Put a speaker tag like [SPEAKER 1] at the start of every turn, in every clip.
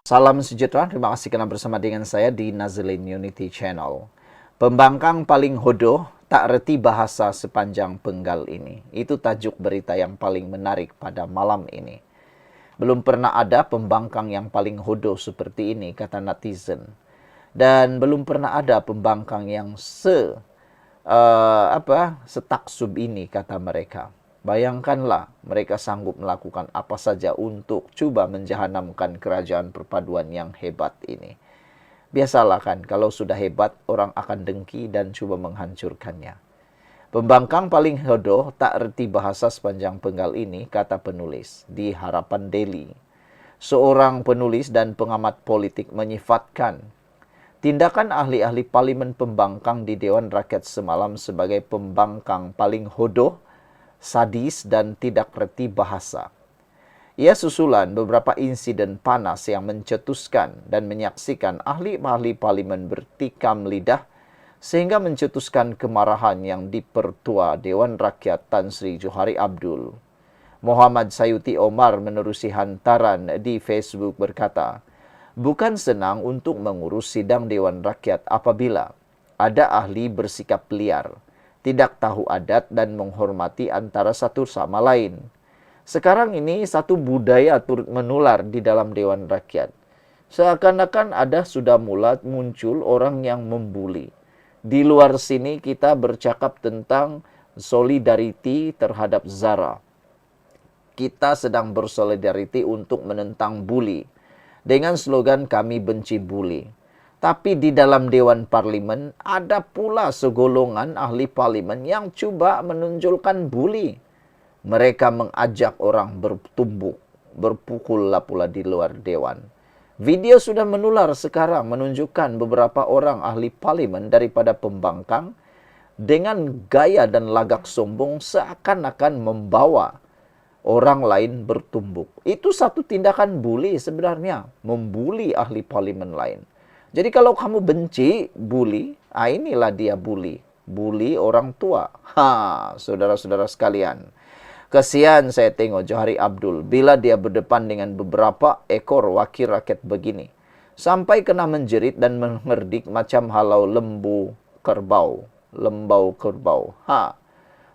[SPEAKER 1] Salam sejahtera, terima kasih karena bersama dengan saya di Nazilin Unity Channel. Pembangkang paling hodoh, tak reti bahasa sepanjang penggal ini. Itu tajuk berita yang paling menarik pada malam ini. Belum pernah ada pembangkang yang paling hodoh seperti ini, kata netizen. Dan belum pernah ada pembangkang yang setaksub ini, kata mereka. Bayangkanlah mereka sanggup melakukan apa saja untuk coba menjahanamkan kerajaan perpaduan yang hebat ini. Biasalah kan, kalau sudah hebat, orang akan dengki dan coba menghancurkannya. Pembangkang paling hodoh tak reti bahasa sepanjang penggal ini, kata penulis di Harapan Daily. Seorang penulis dan pengamat politik menyifatkan tindakan ahli-ahli parlimen pembangkang di Dewan Rakyat semalam sebagai pembangkang paling hodoh, sadis, dan tidak reti bahasa. Ia susulan beberapa insiden panas yang mencetuskan dan menyaksikan ahli-ahli parlimen bertikam lidah sehingga mencetuskan kemarahan yang dipertua Dewan Rakyat Tan Sri Johari Abdul. Muhammad Sayuti Omar menerusi hantaran di Facebook berkata, "Bukan senang untuk mengurus sidang Dewan Rakyat apabila ada ahli bersikap liar, tidak tahu adat dan menghormati antara satu sama lain. Sekarang ini satu budaya turut menular di dalam Dewan Rakyat. Seakan-akan sudah muncul orang yang membuli. Di luar sini kita bercakap tentang solidariti terhadap Zara. Kita sedang bersolidariti untuk menentang bully dengan slogan kami benci bully. Tapi di dalam Dewan Parlimen ada pula segolongan ahli parlimen yang coba menonjolkan bully. Mereka mengajak orang bertumbuk, berpukul pula di luar dewan. Video sudah menular sekarang menunjukkan beberapa orang ahli parlimen daripada pembangkang dengan gaya dan lagak sombong seakan-akan membawa orang lain bertumbuk. Itu satu tindakan bully sebenarnya, membuli ahli parlimen lain. Jadi kalau kamu benci bully, inilah dia bully. Bully orang tua. Saudara-saudara sekalian. Kesian saya tengok Johari Abdul bila dia berdepan dengan beberapa ekor wakil rakyat begini. Sampai kena menjerit dan mengerdik macam halau lembu kerbau. Lembau kerbau.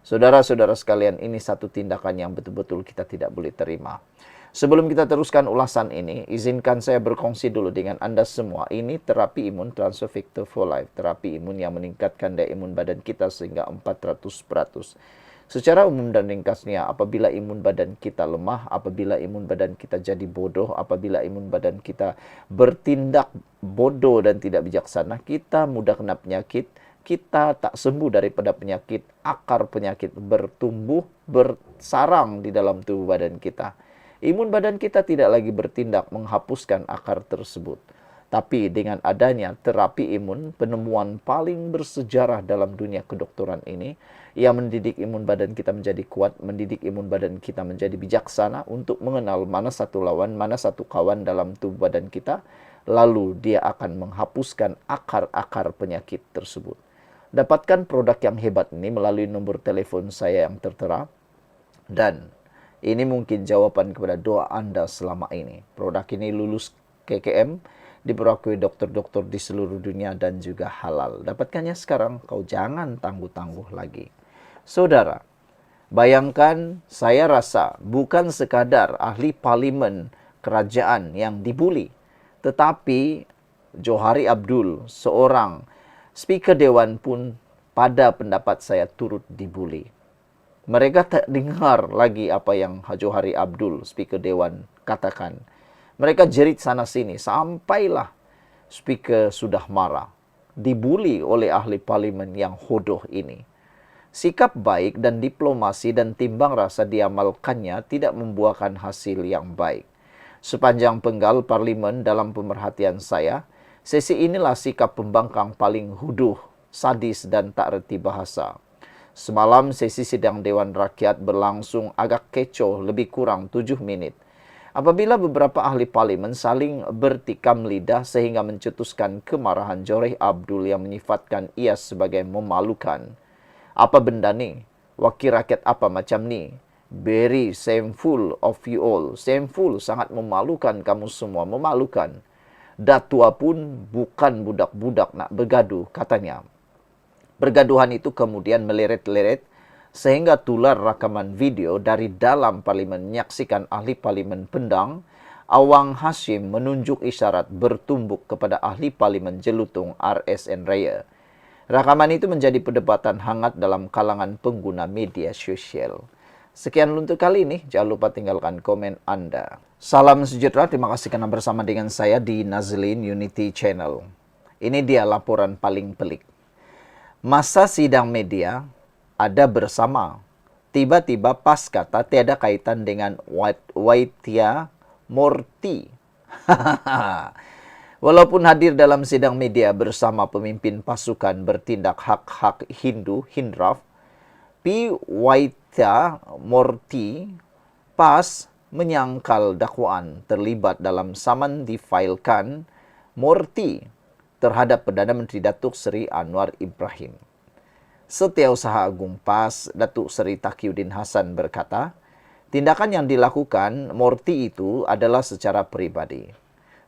[SPEAKER 1] Saudara-saudara sekalian, ini satu tindakan yang betul-betul kita tidak boleh terima. Sebelum kita teruskan ulasan ini, izinkan saya berkongsi dulu dengan Anda semua. Ini terapi imun Transfer Factor for Life. Terapi imun yang meningkatkan daya imun badan kita sehingga 400%. Secara umum dan ringkasnya, apabila imun badan kita lemah, apabila imun badan kita jadi bodoh, apabila imun badan kita bertindak bodoh dan tidak bijaksana, kita mudah kena penyakit, kita tak sembuh daripada penyakit, akar penyakit bertumbuh, bersarang di dalam tubuh badan kita. Imun badan kita tidak lagi bertindak menghapuskan akar tersebut. Tapi dengan adanya terapi imun, penemuan paling bersejarah dalam dunia kedokteran ini, ia mendidik imun badan kita menjadi kuat, mendidik imun badan kita menjadi bijaksana untuk mengenal mana satu lawan, mana satu kawan dalam tubuh badan kita, lalu dia akan menghapuskan akar-akar penyakit tersebut. Dapatkan produk yang hebat ini melalui nomor telepon saya yang tertera, dan ini mungkin jawaban kepada doa Anda selama ini. Produk ini lulus KKM, diperakui dokter-dokter di seluruh dunia dan juga halal. Dapatkannya sekarang, kau jangan tangguh-tangguh lagi. Saudara, bayangkan saya rasa bukan sekadar ahli parlimen kerajaan yang dibuli, tetapi Johari Abdul, seorang speaker dewan pun pada pendapat saya turut dibuli. Mereka tak dengar lagi apa yang Johari Abdul, speaker dewan, katakan. Mereka jerit sana-sini, sampailah speaker sudah marah. Dibuli oleh ahli parlimen yang hodoh ini. Sikap baik dan diplomasi dan timbang rasa diamalkannya tidak membuahkan hasil yang baik. Sepanjang penggal parlimen dalam pemerhatian saya, sesi inilah sikap pembangkang paling hodoh, sadis dan tak reti bahasa. Semalam sesi sidang Dewan Rakyat berlangsung agak kecoh lebih kurang 7 menit. Apabila beberapa ahli parlimen saling bertikam lidah sehingga mencetuskan kemarahan Johari Abdul yang menyifatkan ia sebagai memalukan. Apa benda ni? Wakil rakyat apa macam ni? Very shameful of you all. Shameful, sangat memalukan kamu semua, memalukan. Datua pun bukan budak-budak nak bergaduh, katanya. Pergaduhan itu kemudian meleret-leret sehingga tular rekaman video dari dalam parlimen menyaksikan ahli parlimen Pendang, Awang Hashim, menunjuk isyarat bertumbuk kepada ahli parlimen Jelutung RSN Raya. Rekaman itu menjadi perdebatan hangat dalam kalangan pengguna media sosial. Sekian untuk kali ini, jangan lupa tinggalkan komen Anda. Salam sejahtera, terima kasih karena bersama dengan saya di Nazlin Unity Channel. Ini dia laporan paling pelik. Masa sidang media ada bersama. Tiba-tiba pas kata tiada kaitan dengan Waitya Morty. Walaupun hadir dalam sidang media bersama pemimpin pasukan bertindak hak-hak Hindu, Hindraf, P. Waitya Morty pas menyangkal dakwaan terlibat dalam saman difailkan Morty terhadap Perdana Menteri Datuk Seri Anwar Ibrahim. Setiausaha Agung PAS, Datuk Seri Taqiyuddin Hasan berkata, tindakan yang dilakukan Morty itu adalah secara pribadi.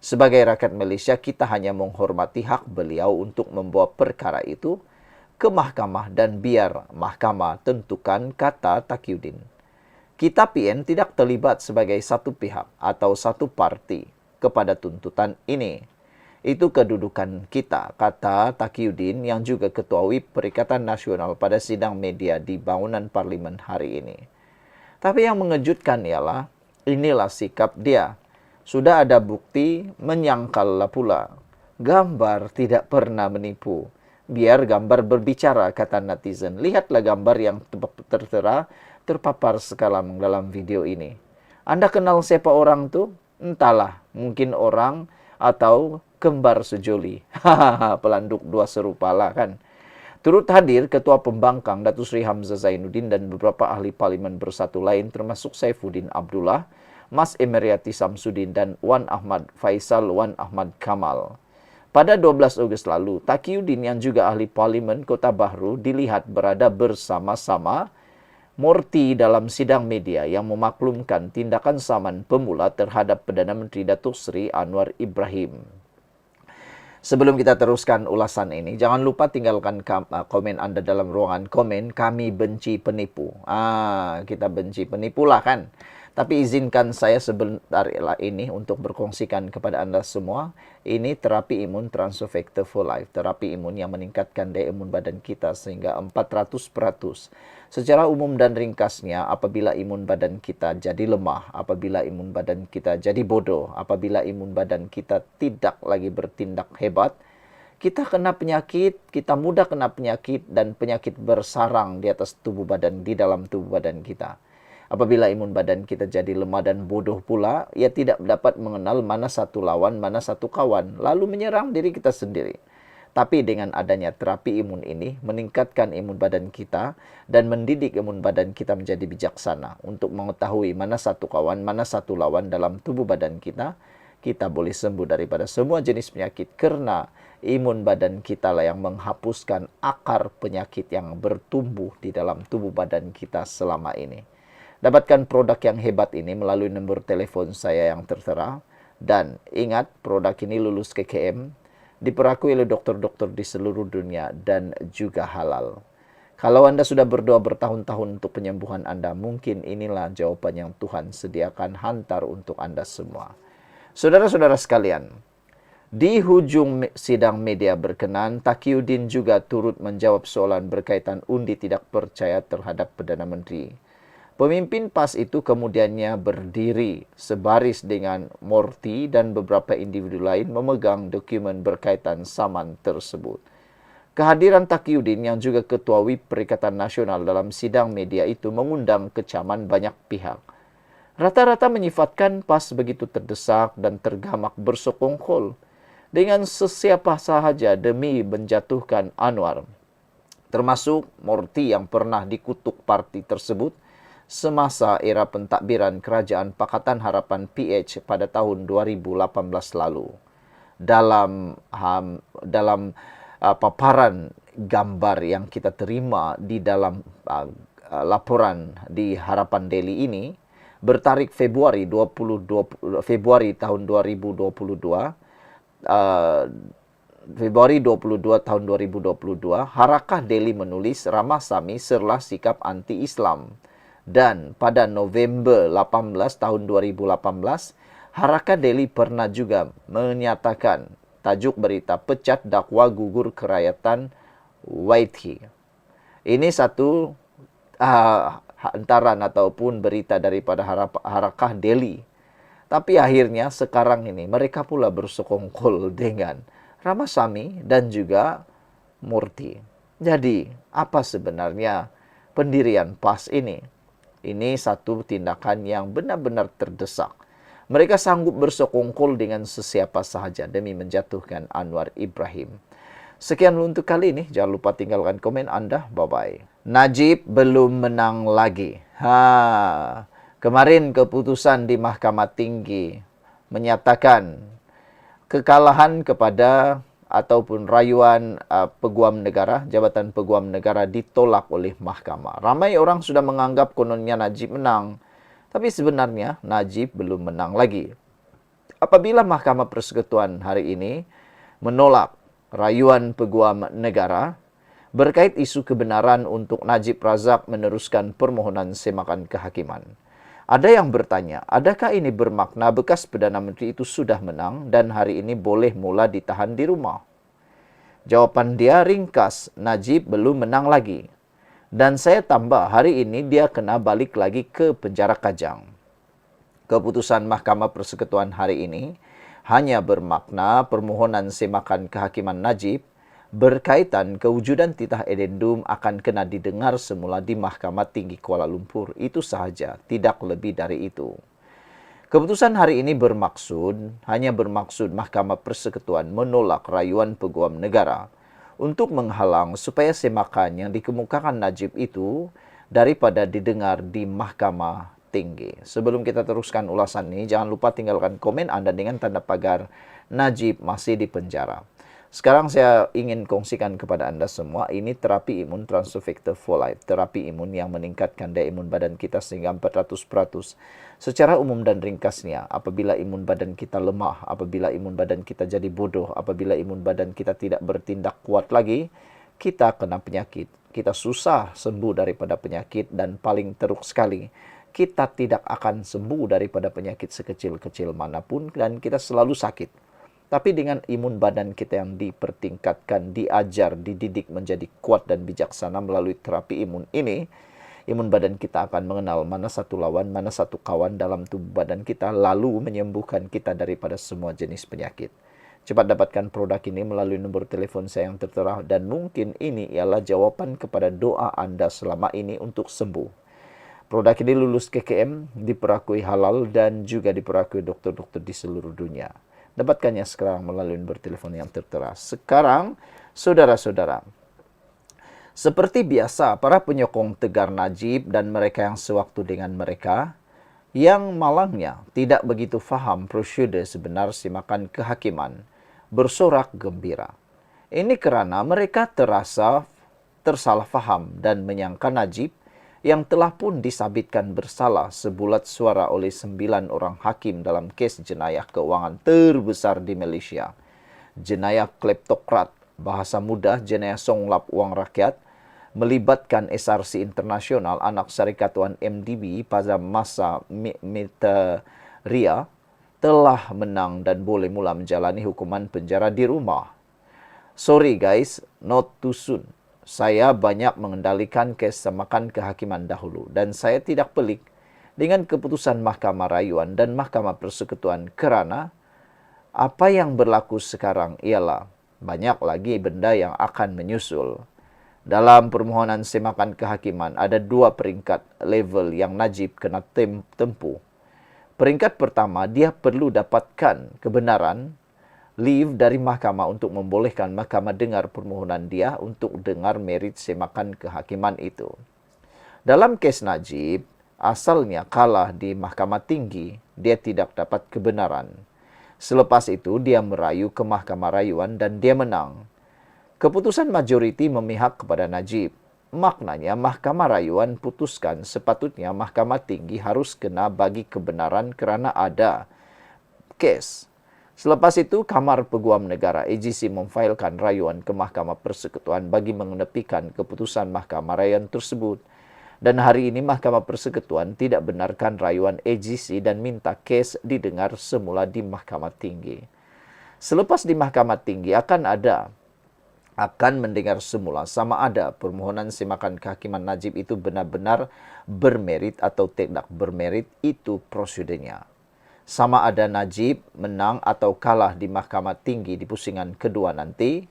[SPEAKER 1] Sebagai rakyat Malaysia, kita hanya menghormati hak beliau untuk membawa perkara itu ke mahkamah dan biar mahkamah tentukan, kata Taqiyuddin. Kita PN tidak terlibat sebagai satu pihak atau satu parti kepada tuntutan ini. Itu kedudukan kita, kata Taqiyuddin yang juga Ketua WIP Perikatan Nasional pada sidang media di bangunan parlimen hari ini. Tapi yang mengejutkan ialah inilah sikap dia. Sudah ada bukti, menyangkal pula. Gambar tidak pernah menipu. Biar gambar berbicara, kata netizen. Lihatlah gambar yang tertera, terpapar sekarang dalam video ini. Anda kenal siapa orang tu? Entahlah, mungkin orang atau kembar sejoli. Pelanduk dua serupa lah kan. Turut hadir Ketua Pembangkang Datuk Seri Hamzah Zainuddin dan beberapa ahli parlimen bersatu lain termasuk Saifuddin Abdullah, Mas Emeriati Samsudin dan Wan Ahmad Faisal Wan Ahmad Kamal. Pada 12 Ogos lalu, Taqiyuddin yang juga ahli parlimen Kota Bahru dilihat berada bersama-sama Morty dalam sidang media yang memaklumkan tindakan saman pemula terhadap Perdana Menteri Datuk Seri Anwar Ibrahim. Sebelum kita teruskan ulasan ini, jangan lupa tinggalkan komen Anda dalam ruangan komen. Kami benci penipu. Kita benci penipu lah kan. Tapi izinkan saya sebentar ini untuk berkongsikan kepada Anda semua. Ini terapi imun Transfer Factor for Life. Terapi imun yang meningkatkan daya imun badan kita sehingga 400%. Secara umum dan ringkasnya, apabila imun badan kita jadi lemah, apabila imun badan kita jadi bodoh, apabila imun badan kita tidak lagi bertindak hebat, kita kena penyakit, kita mudah kena penyakit dan penyakit bersarang di atas tubuh badan, di dalam tubuh badan kita. Apabila imun badan kita jadi lemah dan bodoh pula, ia tidak dapat mengenal mana satu lawan, mana satu kawan, lalu menyerang diri kita sendiri. Tapi dengan adanya terapi imun ini, meningkatkan imun badan kita dan mendidik imun badan kita menjadi bijaksana untuk mengetahui mana satu kawan, mana satu lawan dalam tubuh badan kita, kita boleh sembuh daripada semua jenis penyakit karena imun badan kita lah yang menghapuskan akar penyakit yang bertumbuh di dalam tubuh badan kita selama ini. Dapatkan produk yang hebat ini melalui nombor telepon saya yang tertera. Dan ingat, produk ini lulus KKM, diperakui oleh dokter-dokter di seluruh dunia dan juga halal. Kalau Anda sudah berdoa bertahun-tahun untuk penyembuhan Anda, mungkin inilah jawaban yang Tuhan sediakan hantar untuk Anda semua. Saudara-saudara sekalian, di hujung sidang media berkenan, Taqiyuddin juga turut menjawab soalan berkaitan undi tidak percaya terhadap Perdana Menteri. Pemimpin PAS itu kemudiannya berdiri sebaris dengan Morty dan beberapa individu lain memegang dokumen berkaitan saman tersebut. Kehadiran Taqiyuddin yang juga Ketua WIP Perikatan Nasional dalam sidang media itu mengundang kecaman banyak pihak. Rata-rata menyifatkan PAS begitu terdesak dan tergamak bersekongkol dengan sesiapa sahaja demi menjatuhkan Anwar, termasuk Morty yang pernah dikutuk parti tersebut semasa era pentadbiran Kerajaan Pakatan Harapan PH pada tahun 2018 lalu. Dalam paparan gambar yang kita terima di dalam laporan di Harapan Daily ini bertarik Februari tahun 2022, Februari 22 tahun 2022, Harakah Daily menulis Ramasamy serlah sikap anti-Islam. Dan pada November 18 tahun 2018, Harakah Daily pernah juga menyatakan tajuk berita pecat dakwa gugur kerakyatan Waithie. Ini satu hantaran ataupun berita daripada Harakah Daily. Tapi akhirnya sekarang ini mereka pula bersekongkol dengan Ramasamy dan juga Murthy. Jadi, apa sebenarnya pendirian PAS ini? Ini satu tindakan yang benar-benar terdesak. Mereka sanggup bersekongkol dengan sesiapa sahaja demi menjatuhkan Anwar Ibrahim. Sekian untuk kali ini. Jangan lupa tinggalkan komen Anda. Bye-bye. Najib belum menang lagi. Kemarin keputusan di Mahkamah Tinggi menyatakan kekalahan kepada ataupun rayuan Peguam Negara, Jabatan Peguam Negara ditolak oleh mahkamah. Ramai orang sudah menganggap kononnya Najib menang. Tapi sebenarnya Najib belum menang lagi. Apabila Mahkamah Persekutuan hari ini menolak rayuan Peguam Negara berkait isu kebenaran untuk Najib Razak meneruskan permohonan semakan kehakiman. Ada yang bertanya, adakah ini bermakna bekas Perdana Menteri itu sudah menang dan hari ini boleh mula ditahan di rumah? Jawapan dia ringkas, Najib belum menang lagi. Dan saya tambah, hari ini dia kena balik lagi ke penjara Kajang. Keputusan Mahkamah Persekutuan hari ini hanya bermakna permohonan semakan kehakiman Najib berkaitan kewujudan titah edendum akan kena didengar semula di Mahkamah Tinggi Kuala Lumpur. Itu sahaja, tidak lebih dari itu. Keputusan hari ini hanya bermaksud Mahkamah Persekutuan menolak rayuan Peguam Negara untuk menghalang supaya semakan yang dikemukakan Najib itu daripada didengar di Mahkamah Tinggi. Sebelum kita teruskan ulasan ini, jangan lupa tinggalkan komen Anda dengan tanda pagar Najib masih di penjara. Sekarang saya ingin kongsikan kepada Anda semua, ini terapi imun Transfer Factor for Life. Terapi imun yang meningkatkan daya imun badan kita sehingga 400%. Secara umum dan ringkasnya, apabila imun badan kita lemah, apabila imun badan kita jadi bodoh, apabila imun badan kita tidak bertindak kuat lagi, kita kena penyakit. Kita susah sembuh daripada penyakit dan paling teruk sekali, kita tidak akan sembuh daripada penyakit sekecil-kecil manapun dan kita selalu sakit. Tapi dengan imun badan kita yang dipertingkatkan, diajar, dididik menjadi kuat dan bijaksana melalui terapi imun ini, imun badan kita akan mengenal mana satu lawan, mana satu kawan dalam tubuh badan kita, lalu menyembuhkan kita daripada semua jenis penyakit. Cepat dapatkan produk ini melalui nombor telepon saya yang tertera dan mungkin ini ialah jawaban kepada doa Anda selama ini untuk sembuh. Produk ini lulus KKM, diperakui halal dan juga diperakui dokter-dokter di seluruh dunia. Dapatkannya sekarang melalui nomor telepon yang tertera. Sekarang, saudara-saudara, seperti biasa, para penyokong tegar Najib dan mereka yang sewaktu dengan mereka, yang malangnya tidak begitu faham prosedur sebenar semakan kehakiman, bersorak gembira. Ini kerana mereka terasa tersalah faham dan menyangka Najib yang telah pun disabitkan bersalah sebulat suara oleh 9 orang hakim dalam kes jenayah keuangan terbesar di Malaysia. Jenayah kleptokrat, bahasa mudah jenayah songlap uang rakyat, melibatkan SRC Internasional, anak syarikatuan MDB pada masa Meteria, telah menang dan boleh mula menjalani hukuman penjara di rumah. Sorry guys, not too soon. Saya banyak mengendalikan kes semakan kehakiman dahulu dan saya tidak pelik dengan keputusan Mahkamah Rayuan dan Mahkamah Persekutuan kerana apa yang berlaku sekarang ialah banyak lagi benda yang akan menyusul. Dalam permohonan semakan kehakiman ada 2 peringkat level yang Najib kena tempuh. Peringkat pertama, dia perlu dapatkan kebenaran leave dari mahkamah untuk membolehkan mahkamah dengar permohonan dia untuk dengar merit semakan kehakiman itu. Dalam kes Najib, asalnya kalah di Mahkamah Tinggi, dia tidak dapat kebenaran. Selepas itu, dia merayu ke Mahkamah Rayuan dan dia menang. Keputusan majoriti memihak kepada Najib. maknanya Mahkamah Rayuan putuskan sepatutnya Mahkamah Tinggi harus kena bagi kebenaran kerana ada kes. Selepas itu, Kamar Peguam Negara AGC memfailkan rayuan ke Mahkamah Persekutuan bagi mengenepikan keputusan Mahkamah Rayuan tersebut. Dan hari ini Mahkamah Persekutuan tidak benarkan rayuan AGC dan minta kes didengar semula di Mahkamah Tinggi. Selepas di Mahkamah Tinggi akan mendengar semula sama ada permohonan semakan kehakiman Najib itu benar-benar bermerit atau tidak bermerit, itu prosedurnya. Sama ada Najib menang atau kalah di Mahkamah Tinggi di pusingan kedua nanti,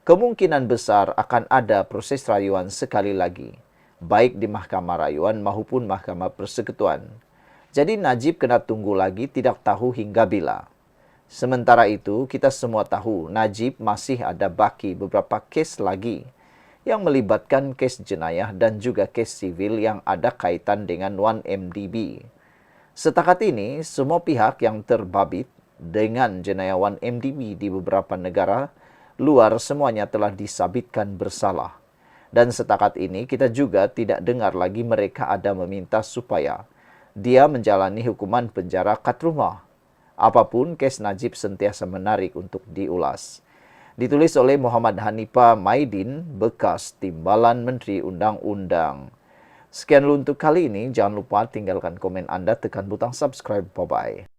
[SPEAKER 1] kemungkinan besar akan ada proses rayuan sekali lagi, baik di Mahkamah Rayuan maupun Mahkamah Persekutuan. Jadi Najib kena tunggu lagi, tidak tahu hingga bila. Sementara itu, kita semua tahu Najib masih ada baki beberapa kes lagi yang melibatkan kes jenayah dan juga kes sivil yang ada kaitan dengan 1MDB. Setakat ini, semua pihak yang terbabit dengan jenayah 1MDB di beberapa negara luar semuanya telah disabitkan bersalah. Dan setakat ini, kita juga tidak dengar lagi mereka ada meminta supaya dia menjalani hukuman penjara kat rumah. Apapun, kes Najib sentiasa menarik untuk diulas. Ditulis oleh Muhammad Hanifah Maidin, bekas Timbalan Menteri Undang-Undang. Sekian dulu untuk kali ini. Jangan lupa tinggalkan komen Anda, tekan butang subscribe. Bye-bye.